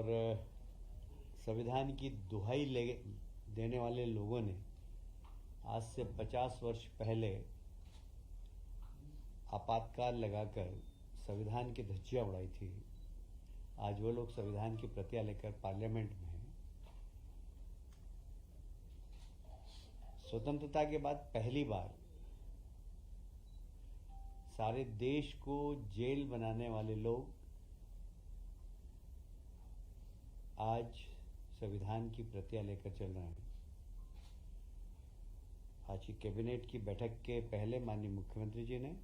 और संविधान की दुहाई देने वाले लोगों ने आज से 50 वर्ष पहले आपातकाल लगाकर संविधान की धज्जियां उड़ाई थी। आज वो लोग संविधान की प्रतियां लेकर पार्लियामेंट में हैं। स्वतंत्रता के बाद पहली बार सारे देश को जेल बनाने वाले लोग आज संविधान की प्रतियां लेकर चल रहे हैं। आज की कैबिनेट की बैठक के पहले माननीय मुख्यमंत्री जी ने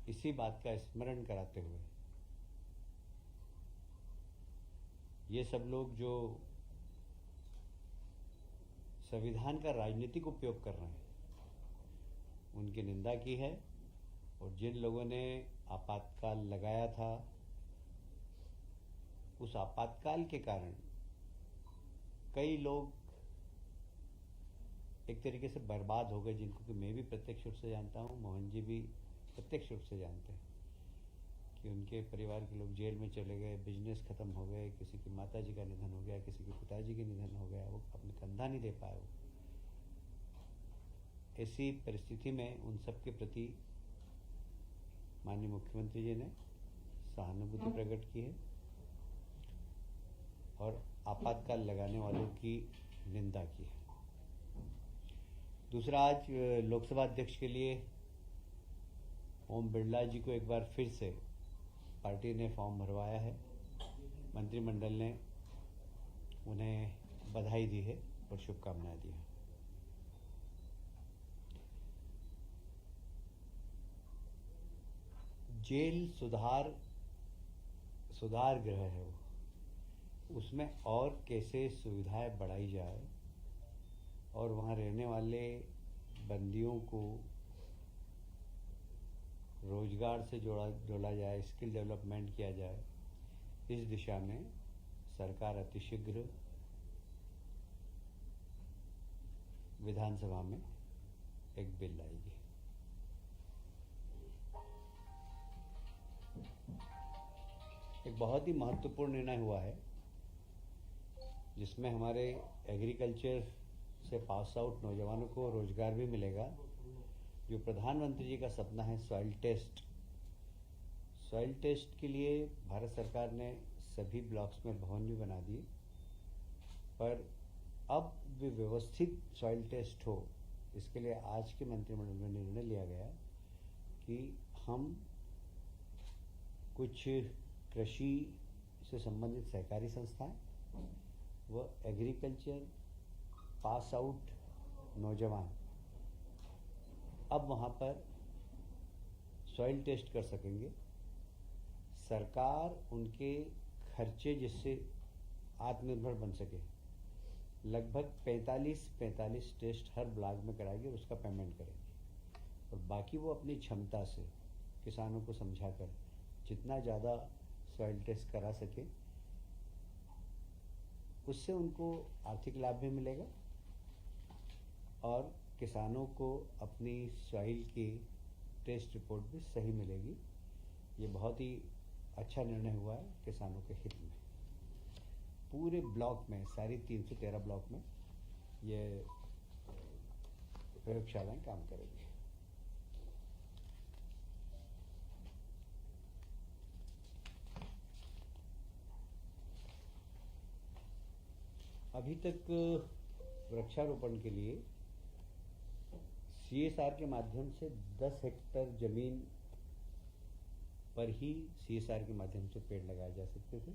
इसी बात का स्मरण कराते हुए ये सब लोग जो संविधान का राजनीतिक उपयोग कर रहे हैं उनकी निंदा की है। और जिन लोगों ने आपातकाल लगाया था उस आपातकाल के कारण कई लोग एक तरीके से बर्बाद हो गए, जिनको कि मैं भी प्रत्यक्ष रूप से जानता हूं, मोहन जी भी प्रत्यक्ष रूप से जानते हैं कि उनके परिवार के लोग जेल में चले गए, बिजनेस खत्म हो गए, किसी की माता जी का निधन हो गया, किसी के पिताजी का निधन हो गया, वो अपने कंधा नहीं दे पाए। वो ऐसी परिस्थिति में उन सब के प्रति माननीय मुख्यमंत्री जी ने सहानुभूति प्रकट की है और आपातकाल लगाने वालों की निंदा की है। दूसरा, आज लोकसभा अध्यक्ष के लिए ओम बिरला जी को एक बार फिर से पार्टी ने फॉर्म भरवाया है। मंत्रिमंडल ने उन्हें बधाई दी है और शुभकामनाएं दी हैं। जेल सुधार गृह है वो, उसमें और कैसे सुविधाएं बढ़ाई जाए और वहाँ रहने वाले बंदियों को रोजगार से जोड़ा जाए, स्किल डेवलपमेंट किया जाए, इस दिशा में सरकार अतिशीघ्र विधानसभा में एक बिल लाएगी। एक बहुत ही महत्वपूर्ण निर्णय हुआ है जिसमें हमारे एग्रीकल्चर से पास आउट नौजवानों को रोजगार भी मिलेगा। जो प्रधानमंत्री जी का सपना है सॉइल टेस्ट के लिए भारत सरकार ने सभी ब्लॉक्स में भवन भी बना दिए, पर अब भी व्यवस्थित सॉइल टेस्ट हो, इसके लिए आज के मंत्रिमंडल में निर्णय लिया गया कि हम कुछ कृषि से संबंधित सहकारी संस्थाएं व एग्रीकल्चर पास आउट नौजवान अब वहां पर सॉइल टेस्ट कर सकेंगे। सरकार उनके खर्चे जिससे आत्मनिर्भर बन सके, लगभग 45 टेस्ट हर ब्लॉक में कराएगी और उसका पेमेंट करेंगे। और बाकी वो अपनी क्षमता से किसानों को समझाकर जितना ज़्यादा सॉइल टेस्ट करा सके, उससे उनको आर्थिक लाभ भी मिलेगा और किसानों को अपनी सॉइल की टेस्ट रिपोर्ट भी सही मिलेगी। ये बहुत ही अच्छा निर्णय हुआ है किसानों के हित में। पूरे ब्लॉक में, सारी 313 ब्लॉक में ये प्रयोगशालाएं काम करेंगी। अभी तक वृक्षारोपण के लिए CSR के माध्यम से 10 हेक्टेयर जमीन पर ही CSR के माध्यम से पेड़ लगाए जा सकते थे,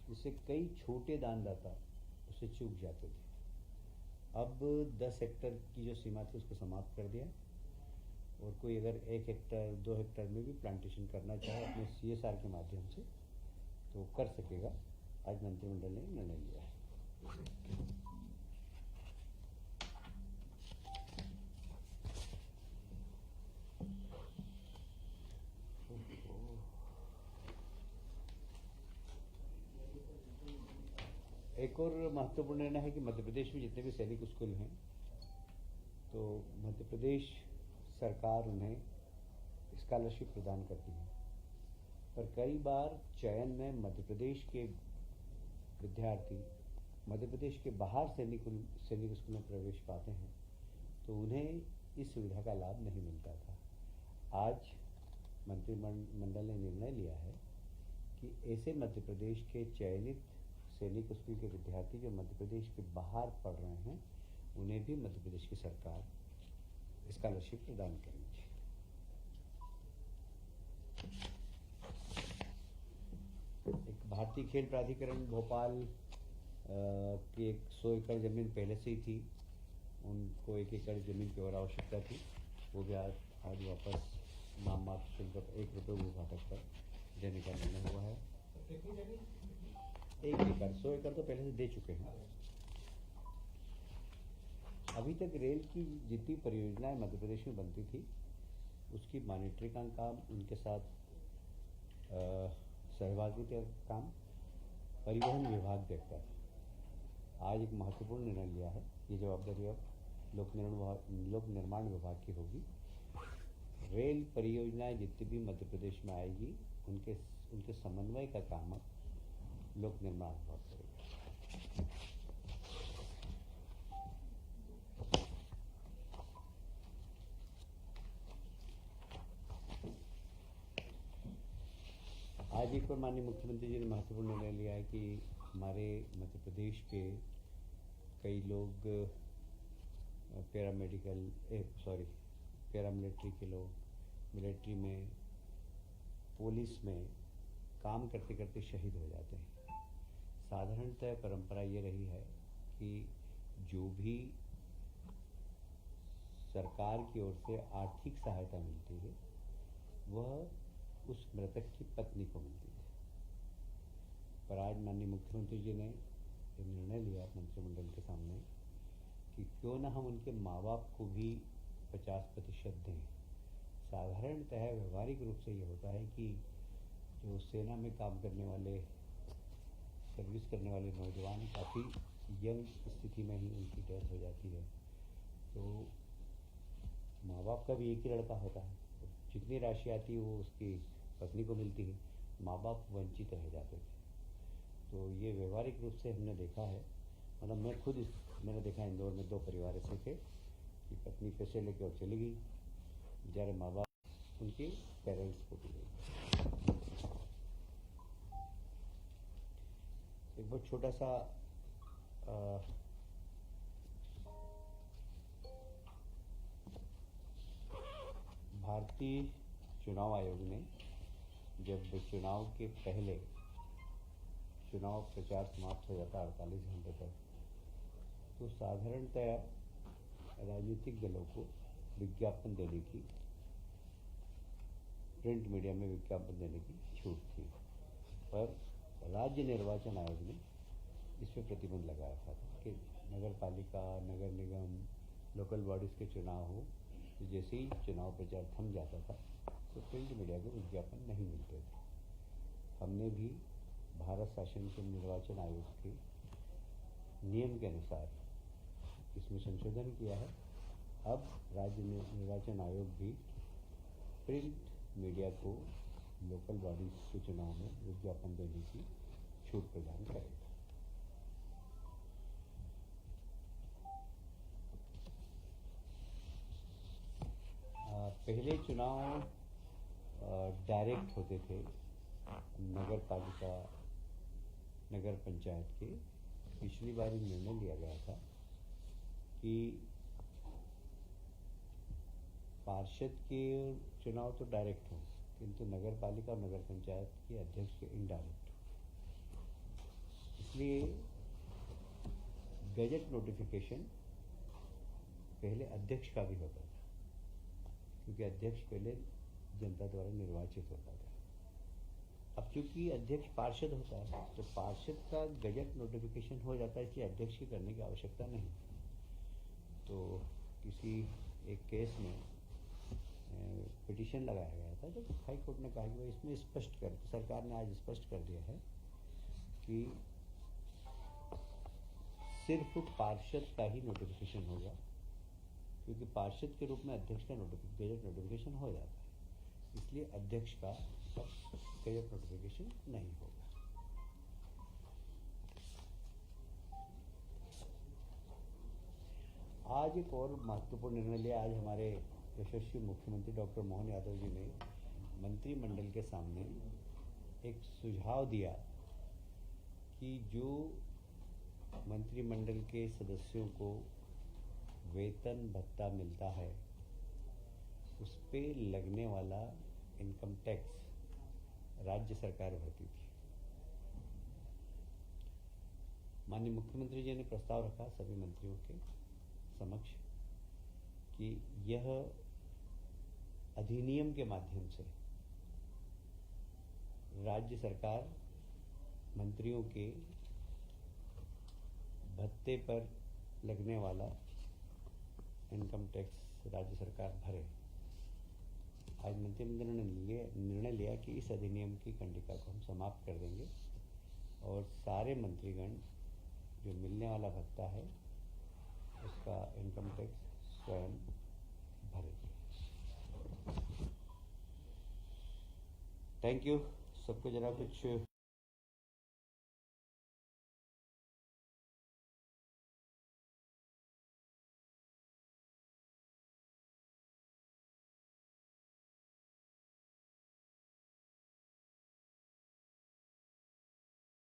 जिससे कई छोटे दानदाता उसे चूक जाते थे। अब 10 हेक्टेयर की जो सीमा थी उसको समाप्त कर दिया और कोई अगर 1 हेक्टेयर 2 हेक्टेयर में भी प्लांटेशन करना चाहे अपने CSR के माध्यम से तो कर सकेगा। आज मंत्रिमंडल ने निर्णय लिया है। एक और महत्वपूर्ण निर्णय है कि मध्य प्रदेश में जितने भी सैनिक स्कूल हैं, तो मध्य प्रदेश सरकार उन्हें स्कॉलरशिप प्रदान करती है। पर कई बार चयन में मध्य प्रदेश के विद्यार्थी मध्य प्रदेश के बाहर सैनिक स्कूल में प्रवेश पाते हैं तो उन्हें इस सुविधा का लाभ नहीं मिलता था। आज मंत्रिमंडल ने निर्णय लिया है कि ऐसे मध्य प्रदेश के चयनित सैनिक स्कूल के विद्यार्थी जो मध्य प्रदेश के बाहर पढ़ रहे हैं उन्हें भी मध्य प्रदेश की सरकार स्कॉलरशिप प्रदान करेगी। एक भारतीय खेल प्राधिकरण भोपाल की 100 एकड़ ज़मीन पहले से ही थी, उनको 1 एकड़ ज़मीन की और आवश्यकता थी, वो भी आज वापस नाम मात्र शुल्क 1 रुपये भूभाटक पर देने का निर्णय हुआ है। 1 एकड़ 100 एकड़ तो पहले से दे चुके हैं। अभी तक रेल की जितनी परियोजनाएं मध्य प्रदेश में बनती थी उसकी मॉनिटरिंग का काम, उनके साथ सहभागिता का काम परिवहन विभाग देखता है। आज एक महत्वपूर्ण निर्णय लिया है, ये जवाबदारी अब लोक निर्माण विभाग की होगी। रेल परियोजनाएं जितनी भी मध्य प्रदेश में आएगी उनके समन्वय का काम अब लोक निर्माण विभाग करेगा। आज एक और माननीय मुख्यमंत्री जी ने महत्वपूर्ण निर्णय लिया है कि हमारे मध्य प्रदेश के कई लोग पैरामिलिट्री के लोग मिलिट्री में, पुलिस में काम करते करते शहीद हो जाते हैं। साधारणतः परंपरा ये रही है कि जो भी सरकार की ओर से आर्थिक सहायता मिलती है वह उस मृतक की पत्नी को मिलती है। पर आज माननीय मुख्यमंत्री जी ने ये निर्णय लिया मंत्रिमंडल के सामने कि क्यों ना हम उनके माँ बाप को भी 50% दें। साधारणतः व्यवहारिक रूप से ये होता है कि जो सेना में काम करने वाले, सर्विस करने वाले नौजवान काफ़ी यंग स्थिति में ही उनकी डेथ हो जाती है, तो माँ बाप का भी एक ही लड़का होता है, जितनी राशि आती है वो उसकी पत्नी को मिलती है, माँ बाप वंचित रह जाते थे। तो ये व्यवहारिक रूप से हमने देखा है, मतलब मैंने देखा इंदौर में 2 परिवार ऐसे थे कि पत्नी पैसे लेके और चली गई, बेचारे माँ बाप उनके पेरेंट्स को भी गई। एक बहुत छोटा सा भारतीय चुनाव आयोग ने जब चुनाव के पहले चुनाव प्रचार समाप्त हो जाता है 48 घंटे तक, तो साधारणतः राजनीतिक दलों को विज्ञापन देने की, प्रिंट मीडिया में विज्ञापन देने की छूट थी। पर राज्य निर्वाचन आयोग ने इस पर प्रतिबंध लगा रखा था कि नगर पालिका, नगर निगम, लोकल बॉडीज़ के चुनाव हो, तो जैसे ही चुनाव प्रचार थम जाता था तो प्रिंट मीडिया के विज्ञापन नहीं मिलते थे। हमने भी भारत शासन के निर्वाचन आयोग के नियम के अनुसार इसमें संशोधन किया है। अब राज्य निर्वाचन आयोग भी प्रिंट मीडिया को लोकल बॉडीज के चुनाव में विज्ञापन देने की छूट प्रदान करेगा। पहले चुनाव डायरेक्ट होते थे नगर पालिका, नगर पंचायत के। पिछली बार निर्णय लिया गया था कि पार्षद के चुनाव तो डायरेक्ट हो, किंतु नगर पालिका और नगर पंचायत के अध्यक्ष के इनडायरेक्ट हो। इसलिए गजट नोटिफिकेशन पहले अध्यक्ष का भी होता था, क्योंकि अध्यक्ष पहले जनता द्वारा निर्वाचित होता था। अब चूंकि अध्यक्ष पार्षद होता है तो पार्षद का गजट नोटिफिकेशन हो जाता है, इसलिए अध्यक्ष की करने की आवश्यकता नहीं। तो किसी एक केस में पिटीशन लगाया गया था, तो हाई कोर्ट ने कहा कि भाई इसमें स्पष्ट कर, सरकार ने आज स्पष्ट कर दिया है कि सिर्फ पार्षद का ही नोटिफिकेशन होगा, क्योंकि पार्षद के रूप में अध्यक्ष का गजट नोटिफिकेशन हो जाता है, इसलिए अध्यक्ष का गजट नोटिफिकेशन नहीं होगा। आज एक और महत्वपूर्ण निर्णय लिया। आज हमारे यशस्वी मुख्यमंत्री डॉक्टर मोहन यादव जी ने मंत्रिमंडल के सामने एक सुझाव दिया कि जो मंत्रिमंडल के सदस्यों को वेतन भत्ता मिलता है उस पे लगने वाला इनकम टैक्स राज्य सरकार भरती थी। माननीय मुख्यमंत्री जी ने प्रस्ताव रखा सभी मंत्रियों के समक्ष कि यह अधिनियम के माध्यम से राज्य सरकार मंत्रियों के भत्ते पर लगने वाला इनकम टैक्स राज्य सरकार भरे। आज मंत्रिमंडल ने निर्णय लिया कि इस अधिनियम की कंडिका को हम समाप्त कर देंगे और सारे मंत्रीगण जो मिलने वाला भत्ता है उसका इनकम टैक्स स्वयं भरेंगे। Thank you. सबको जरा कुछ